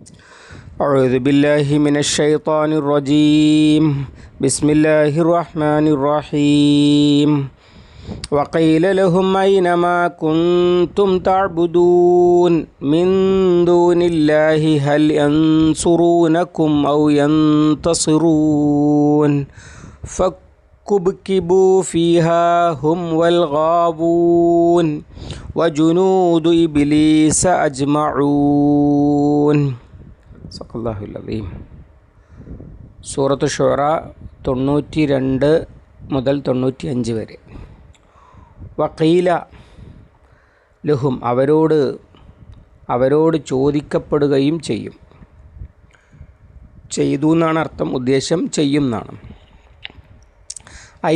أعوذ بالله من الشيطان الرجيم بسم الله الرحمن الرحيم وقيل لهم أين ما كنتم تعبدون من دون الله هل ينصرونكم أو ينتصرون فكبكبوا فيها هم والغاوون وجنود إبليس أجمعون. സല്ലല്ലാഹുൽ സൂറത്ത് ഷുഅറ 92 മുതൽ 95 വരെ. വഖീല ലഹും അവരോട് ചോദിക്കപ്പെടുകയും ചെയ്തു എന്നാണ് അർത്ഥം. ഉദ്ദേശം ചെയ്യും എന്നാണ്.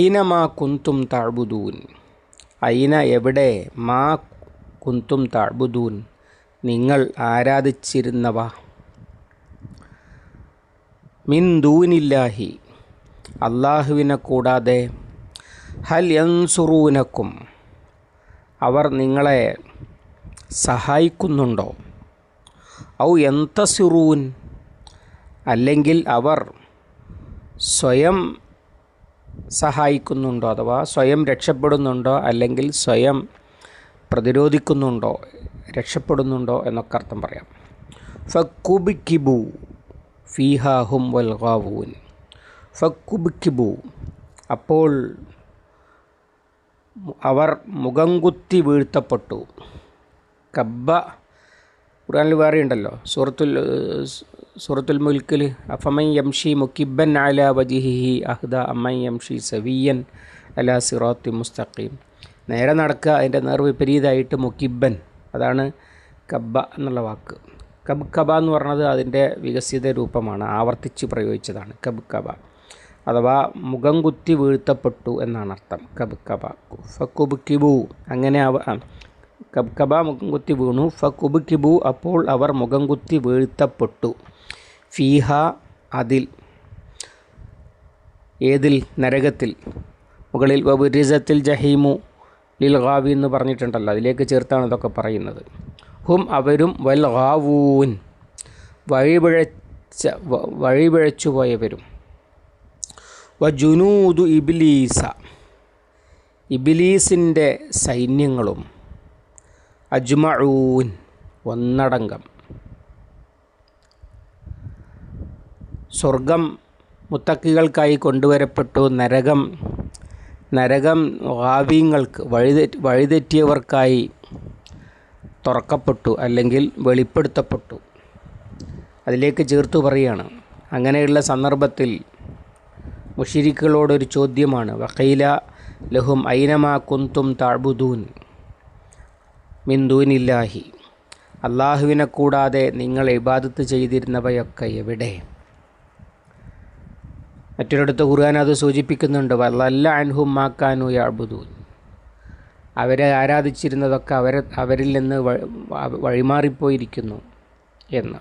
ഐന മാ കുന്തും തഅ്ബുദൂൻ, ഐന എവിടെ, മാ കുന്തും തഅ്ബുദൂൻ നിങ്ങൾ ആരാധിച്ചിരുന്നവ, മിൻ ദൂനില്ലാഹി അള്ളാഹുവിനെ കൂടാതെ, ഹൽ യൻസുറൂനക്കും അവർ നിങ്ങളെ സഹായിക്കുന്നുണ്ടോ, ഔ യന്തസിറൂൻ അല്ലെങ്കിൽ അവർ സ്വയം സഹായിക്കുന്നുണ്ടോ, അഥവാ സ്വയം രക്ഷപ്പെടുന്നുണ്ടോ, അല്ലെങ്കിൽ സ്വയം പ്രതിരോധിക്കുന്നുണ്ടോ, രക്ഷപ്പെടുന്നുണ്ടോ എന്നൊക്കെ അർത്ഥം പറയാം. ഫക്കുബ്കിബു ഫീഹാ ഹും വൽ ഗാവൂൻ, ഫക്കുബ്കിബു അപ്പോൾ അവർ മുഖംകുത്തി വീഴ്ത്തപ്പെട്ടു. കബ്ബ ഖുർആനിൽ വേറെ ഉണ്ടല്ലോ, സൂറത്തുൽ മുൽക്കിൽ അഫമൻ യംഷി മുക്കിബ്ബൻ അലാ വജ്ഹിഹി അഹ്ദ അമ്മൻ യംഷി സവിയ്യൻ അലാ സിറാത്തി മുസ്തഖീം. നേരെ നടക്കുക, അതിൻ്റെ നേർവിപരീതമായിട്ട് മുക്കിബ്ബൻ, അതാണ് കബ്ബ എന്നുള്ള വാക്ക്. കബ് എന്ന് പറഞ്ഞത് അതിൻ്റെ വികസിത രൂപമാണ്, ആവർത്തിച്ച് പ്രയോഗിച്ചതാണ് കബ്, അഥവാ മുഖം കുത്തി വീഴ്ത്തപ്പെട്ടു എന്നാണ് അർത്ഥം. കബ് ഫക്കുബ്കിബു, അങ്ങനെ കബ് മുഖം കുത്തി വീണു. ഫക്കുബ്കിബു അപ്പോൾ അവർ മുഖം കുത്തി വീഴ്ത്തപ്പെട്ടു. ഫീഹ അതിൽ, ഏതിൽ, നരകത്തിൽ. മുകളിൽ വബുരിസത്തിൽ ജഹീമു ലിൽ ഗാവി എന്ന് പറഞ്ഞിട്ടുണ്ടല്ലോ, അതിലേക്ക് ചേർത്താണ് ഇതൊക്കെ പറയുന്നത്. ഹും അവരും വൽ ഗാവൂൻ വഴിപിഴച്ചു പോയവരും, വജുനൂദു ഇബ്ലീസ ഇബ്ലീസിൻ്റെ സൈന്യങ്ങളും, അജ്മഊൻ ഒന്നടങ്കം. സ്വർഗം മുത്തക്കികൾക്കായി കൊണ്ടുവരപ്പെട്ടു, നരകം ഗാവീങ്ങൾക്ക് വഴിതെറ്റിയവർക്കായി തുറക്കപ്പെട്ടു അല്ലെങ്കിൽ വെളിപ്പെടുത്തപ്പെട്ടു. അതിലേക്ക് ചേർത്തു പറയുകയാണ്. അങ്ങനെയുള്ള സന്ദർഭത്തിൽ മുശ്രിക്കുകളോടൊരു ചോദ്യമാണ്. വഖീല ലഹും ഐനമാ കുന്തും തഅ്ബുദൂൻ മിൻ ദൂനില്ലാഹി അള്ളാഹുവിനെ കൂടാതെ നിങ്ങൾ ഇബാദത്ത് ചെയ്തിരുന്നവയൊക്കെ എവിടെ. മറ്റൊരിടത്ത് ഖുർആൻ അത് സൂചിപ്പിക്കുന്നുണ്ട്. വല്ലല്ല അൻഹും മാ കാനൂ യഅ്ബുദൂൻ അവരെ ആരാധിച്ചിരുന്നതൊക്കെ അവരിൽ നിന്ന് വഴിമാറിപ്പോയിരിക്കുന്നു എന്ന്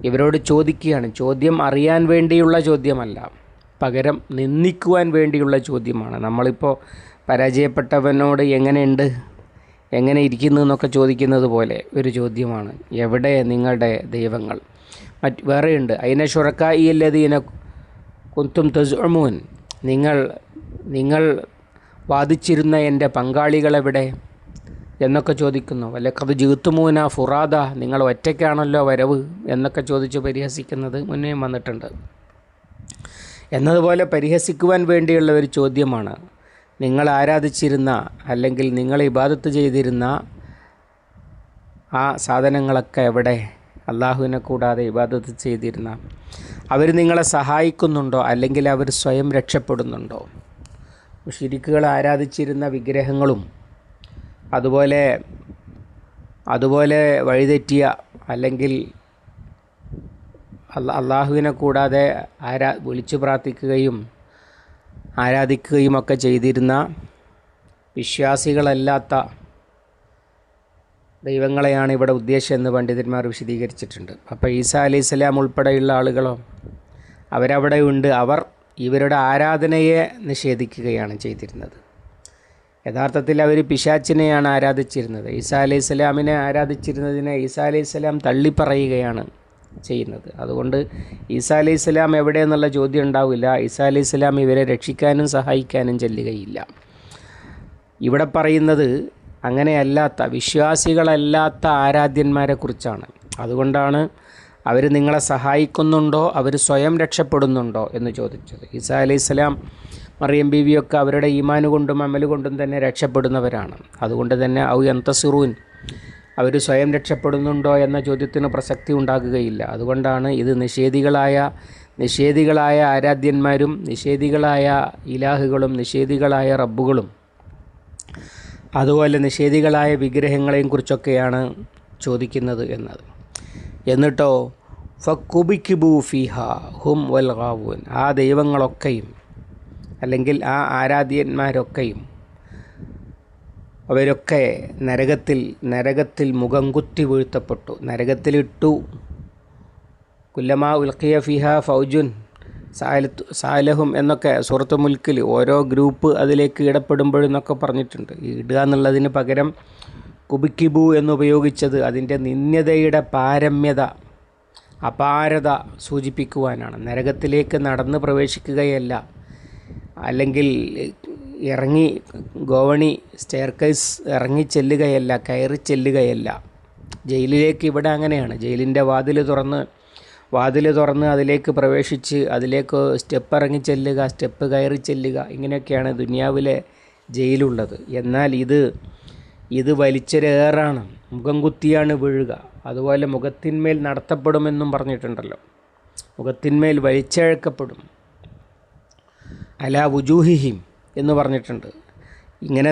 ഇവരോട് ചോദിക്കുകയാണ്. ചോദ്യം അറിയാൻ വേണ്ടിയുള്ള ചോദ്യമല്ല, പകരം നിന്ദിക്കുവാൻ വേണ്ടിയുള്ള ചോദ്യമാണ്. നമ്മളിപ്പോൾ പരാജയപ്പെട്ടവനോട് എങ്ങനെയുണ്ട്, എങ്ങനെ ഇരിക്കുന്നു എന്നൊക്കെ ചോദിക്കുന്നത് പോലെ ഒരു ചോദ്യമാണ്. എവിടെ നിങ്ങളുടെ ദൈവങ്ങൾ? വേറെയുണ്ട്. അയിന ശുറക്കാഇ അല്ലദീന കുന്തും തസ്ഉമൂൻ നിങ്ങൾ വാദിച്ചിരുന്ന എൻ്റെ പങ്കാളികളെവിടെ എന്നൊക്കെ ചോദിക്കുന്നു. വലഖദ് ജിഅ്തുമൂന ഫുറാദ നിങ്ങൾ ഒറ്റയ്ക്കാണല്ലോ വരവ് എന്നൊക്കെ ചോദിച്ച് പരിഹസിക്കുന്നത് മുന്നേയും വന്നിട്ടുണ്ട്. എന്നതുപോലെ പരിഹസിക്കുവാൻ വേണ്ടിയുള്ള ഒരു ചോദ്യമാണ്. നിങ്ങൾ ആരാധിച്ചിരുന്ന അല്ലെങ്കിൽ നിങ്ങൾ ഇബാദത്ത് ചെയ്തിരുന്ന ആ സാധനങ്ങളൊക്കെ എവിടെ? അള്ളാഹുവിനെ കൂടാതെ ഇബാദത്ത് ചെയ്തിരുന്ന അവർ നിങ്ങളെ സഹായിക്കുന്നുണ്ടോ, അല്ലെങ്കിൽ അവർ സ്വയം രക്ഷപ്പെടുന്നുണ്ടോ? മുശ്രിക്കുകൾ ആരാധിച്ചിരുന്ന വിഗ്രഹങ്ങളും അതുപോലെ വഴിതെറ്റിയ അല്ലെങ്കിൽ അള്ളാഹുവിനെ കൂടാതെ വിളിച്ചു പ്രാർത്ഥിക്കുകയും ആരാധിക്കുകയും ഒക്കെ ചെയ്തിരുന്ന വിശ്വാസികളല്ലാത്ത ദൈവങ്ങളെയാണ് ഇവിടെ ഉദ്ദേശം എന്ന് പണ്ഡിതന്മാർ വിശദീകരിച്ചിട്ടുണ്ട്. അപ്പോൾ ഈസാ അലൈഹിസ്സലാം ഉൾപ്പെടെയുള്ള ആളുകളോ അവരവിടെ ഉണ്ട്. അവർ ഇവരുടെ ആരാധനയെ നിഷേധിക്കുകയാണ് ചെയ്തിരുന്നത്. യഥാർത്ഥത്തിൽ അവർ പിശാച്ചിനെയാണ് ആരാധിച്ചിരുന്നത്. ഈസാ അലൈഹി സ്വലാമിനെ ആരാധിച്ചിരുന്നതിനെ ഈസാ അലൈഹി സ്വലാം തള്ളിപ്പറയുകയാണ് ചെയ്യുന്നത്. അതുകൊണ്ട് ഈസാ അലൈഹി സ്വലാം എവിടെയെന്നുള്ള ചോദ്യം ഉണ്ടാവില്ല. ഈസാ അലൈഹി സ്വലാം ഇവരെ രക്ഷിക്കാനും സഹായിക്കാനും ചെല്ലുകയില്ല. ഇവിടെ പറയുന്നത് അങ്ങനെയല്ലാത്ത വിശ്വാസികളല്ലാത്ത ആരാധ്യന്മാരെക്കുറിച്ചാണ്. അതുകൊണ്ടാണ് അവർ നിങ്ങളെ സഹായിക്കുന്നുണ്ടോ, അവർ സ്വയം രക്ഷപ്പെടുന്നുണ്ടോ എന്ന് ചോദിച്ചത്. ഈസാ അലൈഹി സ്വലാം, മറിയം ബീവിയൊക്കെ അവരുടെ ഈമാന് കൊണ്ടും അമല് കൊണ്ടും തന്നെ രക്ഷപ്പെടുന്നവരാണ്. അതുകൊണ്ട് തന്നെ ഔ യന്തസിറൂൻ, അവർ സ്വയം രക്ഷപ്പെടുന്നുണ്ടോ എന്ന ചോദ്യത്തിന് പ്രസക്തി ഉണ്ടാകുകയില്ല. അതുകൊണ്ടാണ് ഇത് നിഷേധികളായ ആരാധ്യന്മാരും നിഷേധികളായ ഇലാഹുകളും നിഷേധികളായ റബ്ബുകളും അതുപോലെ നിഷേധികളായ വിഗ്രഹങ്ങളെയും കുറിച്ചൊക്കെയാണ് ചോദിക്കുന്നത് എന്നത്. എന്നിട്ടോ ഫക്കുബിക്കിബു ഫിഹ ഹും വൽ ഗാവൂൻ, ആ ദൈവങ്ങളൊക്കെയും അല്ലെങ്കിൽ ആ ആരാധ്യന്മാരൊക്കെയും അവരൊക്കെ നരകത്തിൽ മുഖം കുത്തി വീഴ്ത്തപ്പെട്ടു, നരകത്തിലിട്ടു. കുല്ലമാ ഉൽഖിയ ഫിഹ ഫൗജുൻ സാലഹും എന്നൊക്കെ സൂറത്ത് മുൽക്കിൽ ഓരോ ഗ്രൂപ്പ് അതിലേക്ക് ഇടപെടുമ്പോഴെന്നൊക്കെ പറഞ്ഞിട്ടുണ്ട്. ഇടുക എന്നുള്ളതിന് പകരം കുബിക്കിബു എന്നുപയോഗിച്ചത് അതിൻ്റെ നിന്ദ്യതയുടെ അപാരത സൂചിപ്പിക്കുവാനാണ്. നരകത്തിലേക്ക് നടന്ന് പ്രവേശിക്കുകയല്ല, അല്ലെങ്കിൽ ഇറങ്ങി ഗോവണി സ്റ്റെയർകേസ് ഇറങ്ങി ചെല്ലുകയല്ല, കയറി ചെല്ലുകയല്ല. ജയിലിലേക്ക് ഇവിടെ അങ്ങനെയാണ്. ജയിലിൻ്റെ വാതിൽ തുറന്ന് അതിലേക്ക് പ്രവേശിച്ച് അതിലേക്ക് സ്റ്റെപ്പ് ഇറങ്ങി ചെല്ലുക, സ്റ്റെപ്പ് കയറി ചെല്ലുക, ഇങ്ങനെയൊക്കെയാണ് ദുനിയാവിലെ ജയിലുള്ളത്. എന്നാൽ ഇത് വലിച്ചൊരേറാണ്, മുഖം കുത്തിയാണ് വീഴുക. അതുപോലെ മുഖത്തിന്മേൽ നടത്തപ്പെടുമെന്നും പറഞ്ഞിട്ടുണ്ടല്ലോ, മുഖത്തിന്മേൽ വലിച്ചഴക്കപ്പെടും. അലാ വുജൂഹിഹിം എന്ന് പറഞ്ഞിട്ടുണ്ട്. ഇങ്ങനെ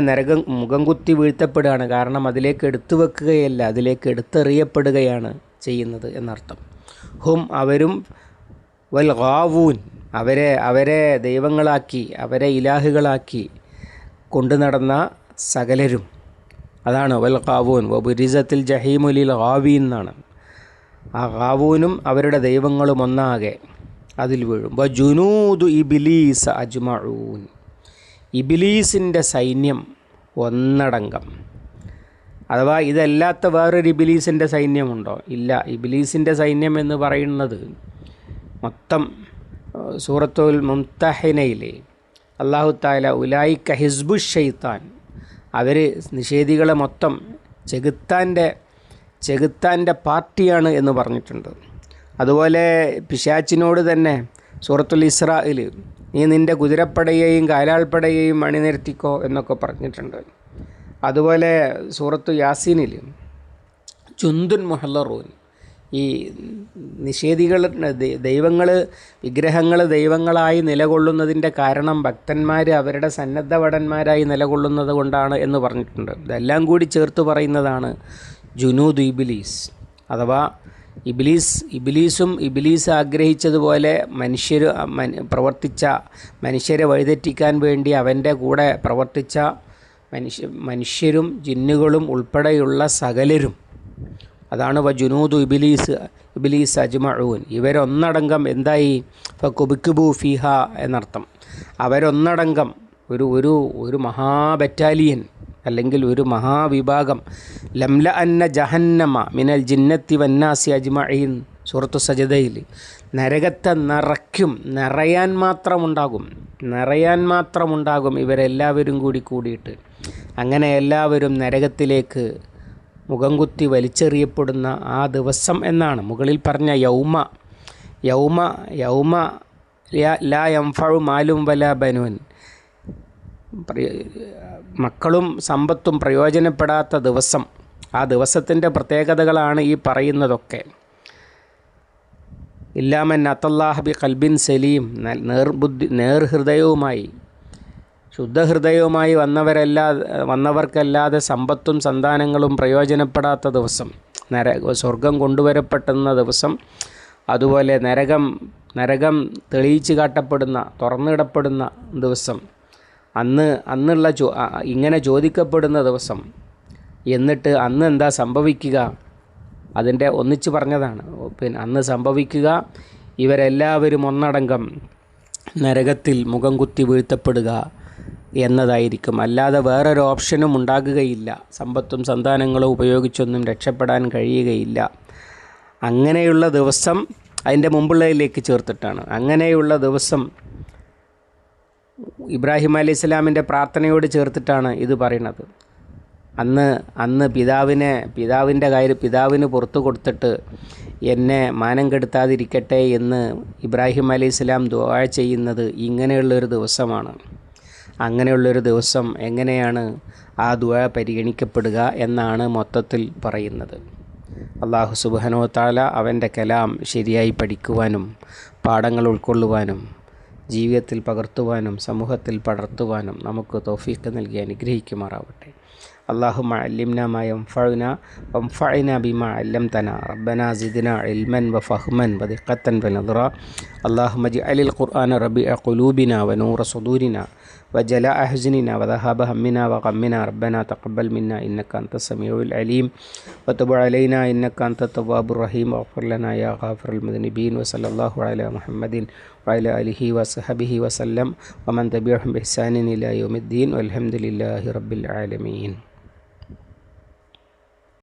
മുഖം കുത്തി വീഴ്ത്തപ്പെടുകയാണ്. കാരണം അതിലേക്ക് എടുത്തു വെക്കുകയല്ല, അതിലേക്ക് എടുത്തെറിയപ്പെടുകയാണ് ചെയ്യുന്നത് എന്നർത്ഥം. ഹും, അവരും വൽ ഗാവൂൻ, അവരെ ദൈവങ്ങളാക്കി അവരെ ഇലാഹുകളാക്കി കൊണ്ടു നടന്ന സകലരും. അതാണ് വൽ ഗാവൂൻ. വബുരിസത്തിൽ ജഹീമുലിൽ ഗാവീൻ എന്നാണ്. ആ ഗാവൂനും അവരുടെ ദൈവങ്ങളും ഒന്നാകെ അതിൽ വീഴും. വജുനൂദു ഇബ്ലീസ് അജ്മഊൻ, ഇബ്ലീസിൻ്റെ സൈന്യം ഒന്നടങ്കം. അഥവാ ഇതല്ലാത്ത വേറൊരു ഇബ്ലീസിൻ്റെ സൈന്യമുണ്ടോ? ഇല്ല. ഇബ്ലീസിൻ്റെ സൈന്യം എന്ന് പറയുന്നത് മൊത്തം സൂറത്തുൽ മുംതഹിനയിൽ അല്ലാഹു തആല ഉലൈക ഹിസ്ബു ഷൈത്താൻ, അവർ നിഷേധികളെ മൊത്തം ചെകുത്താൻ്റെ പാർട്ടിയാണ് എന്ന് പറഞ്ഞിട്ടുണ്ട്. അതുപോലെ പിശാച്ചിനോട് തന്നെ സൂറത്തുൽ ഇസ്രായിൽ നീ നിൻ്റെ കുതിരപ്പടയെയും കാലാൾപ്പടയെയും അണിനിരത്തിക്കോ എന്നൊക്കെ പറഞ്ഞിട്ടുണ്ട്. അതുപോലെ സൂറത്തു യാസീനിൽ ജുന്ദുൻ മുഹല്ലറൂൻ, ഈ വിഗ്രഹങ്ങൾ ദൈവങ്ങളായി നിലകൊള്ളുന്നതിൻ്റെ കാരണം ഭക്തന്മാർ അവരുടെ സന്നദ്ധഭടന്മാരായി നിലകൊള്ളുന്നത് കൊണ്ടാണ് എന്ന് പറഞ്ഞിട്ടുണ്ട്. ഇതെല്ലാം കൂടി ചേർത്ത് പറയുന്നതാണ് ജുനൂദ് ഇബ്ലീസ്. അഥവാ ഇബ്ലീസ് ആഗ്രഹിച്ചതുപോലെ മനുഷ്യരെ വഴിതെറ്റിക്കാൻ വേണ്ടി അവൻ്റെ കൂടെ പ്രവർത്തിച്ച മനുഷ്യരും ജിന്നുകളും ഉൾപ്പെടെയുള്ള സകലരും. അതാണ് വജുനൂദു ഇബ്ലീസ് അജ്മഊൻ. ഇവരൊന്നടങ്കം എന്തായി? ഫകുബിക്കുബു ഫീഹ എന്നർത്ഥം. അവരൊന്നടങ്കം ഒരു ബറ്റാലിയൻ അല്ലെങ്കിൽ ഒരു മഹാവിഭാഗം. ലംല അന്ന ജഹന്നമ മിനൽ ജിന്നത്തി വന്നാസി അജ്മഈൻ സൂറത്തു സജദയിൽ നരകത്തെ നിറയാൻ മാത്രമുണ്ടാകും ഇവരെല്ലാവരും കൂടിയിട്ട്. അങ്ങനെ എല്ലാവരും നരകത്തിലേക്ക് മുഖം കുത്തി വലിച്ചെറിയപ്പെടുന്ന ആ ദിവസം എന്നാണ് മുകളിൽ പറഞ്ഞ യൗമ ലാ യൻഫഉ മാലും വലാ ബനൂൻ, മക്കളും സമ്പത്തും പ്രയോജനപ്പെടാത്ത ദിവസം. ആ ദിവസത്തിൻ്റെ പ്രത്യേകതകളാണ് ഈ പറയുന്നതൊക്കെ. ഇല്ലാമൻ അത്തല്ലാഹ ബി ഖൽബിൻ സലീം, നേർഹൃദയവുമായി ശുദ്ധഹൃദയവുമായി വന്നവർക്കല്ലാതെ സമ്പത്തും സന്താനങ്ങളും പ്രയോജനപ്പെടാത്ത ദിവസം, സ്വർഗം കൊണ്ടുവരപ്പെടുന്ന ദിവസം. അതുപോലെ നരകം തെളിയിച്ച് കാട്ടപ്പെടുന്ന, തുറന്നിടപ്പെടുന്ന ദിവസം, അന്നുള്ള ഇങ്ങനെ ചോദിക്കപ്പെടുന്ന ദിവസം. എന്നിട്ട് അന്ന് എന്താ സംഭവിക്കുക? അതിൻ്റെ ഒന്നിച്ച് പറഞ്ഞതാണ്. പിന്നെ അന്ന് സംഭവിക്കുക, ഇവരെല്ലാവരും ഒന്നടങ്കം നരകത്തിൽ മുഖം കുത്തി വീഴ്ത്തപ്പെടുക, എന്നതായിരിക്കും. അല്ലാതെ വേറൊരു ഓപ്ഷനും ഉണ്ടാകുകയില്ല. സമ്പത്തും സന്താനങ്ങളും ഉപയോഗിച്ചൊന്നും രക്ഷപ്പെടാൻ കഴിയുകയില്ല. അങ്ങനെയുള്ള ദിവസം അതിൻ്റെ മുമ്പുള്ളതിലേക്ക് ചേർത്തിട്ടാണ്. അങ്ങനെയുള്ള ദിവസം ഇബ്രാഹിം അലൈഹി സ്വലാമിൻ്റെ പ്രാർത്ഥനയോട് ചേർത്തിട്ടാണ് ഇത് പറയുന്നത്. അന്ന് പിതാവിന് പുറത്തു കൊടുത്തിട്ട് എന്നെ മാനം കെടുത്താതിരിക്കട്ടെ എന്ന് ഇബ്രാഹിം അലൈഹി സ്വലാം ദുആ ചെയ്യുന്നത് ഇങ്ങനെയുള്ളൊരു ദിവസമാണ്. അങ്ങനെയുള്ളൊരു ദിവസം എങ്ങനെയാണ് ആ ദുആ പരിഗണിക്കപ്പെടുക എന്നാണ് മൊത്തത്തിൽ പറയുന്നത്. അല്ലാഹു സുബ്ഹാനഹു വ തആല അവൻ്റെ കലാം ശരിയായി പഠിക്കുവാനും പാഠങ്ങൾ ഉൾക്കൊള്ളുവാനും ജീവിതത്തിൽ പകർത്തുവാനും സമൂഹത്തിൽ പടർത്തുവാനും നമുക്ക് തൗഫീഖ് നൽകി അനുഗ്രഹിക്കുമാറാവട്ടെ. اللهم علمنا ما ينفعنا وانفعنا بما علمتنا ربنا زدنا علما وفهما ودقة ونظرا اللهم اجعل القرآن ربيع قلوبنا ونور صدورنا وجلاء حزننا وذهاب همنا وغمنا ربنا تقبل منا إنك أنت السميع العليم وتب علينا إنك أنت التواب الرحيم واغفر لنا يا غافر المذنبين وصلى الله على محمد وعلى آله وصحبه وسلم ومن تبعهم بإحسان إلى يوم الدين والحمد لله رب العالمين.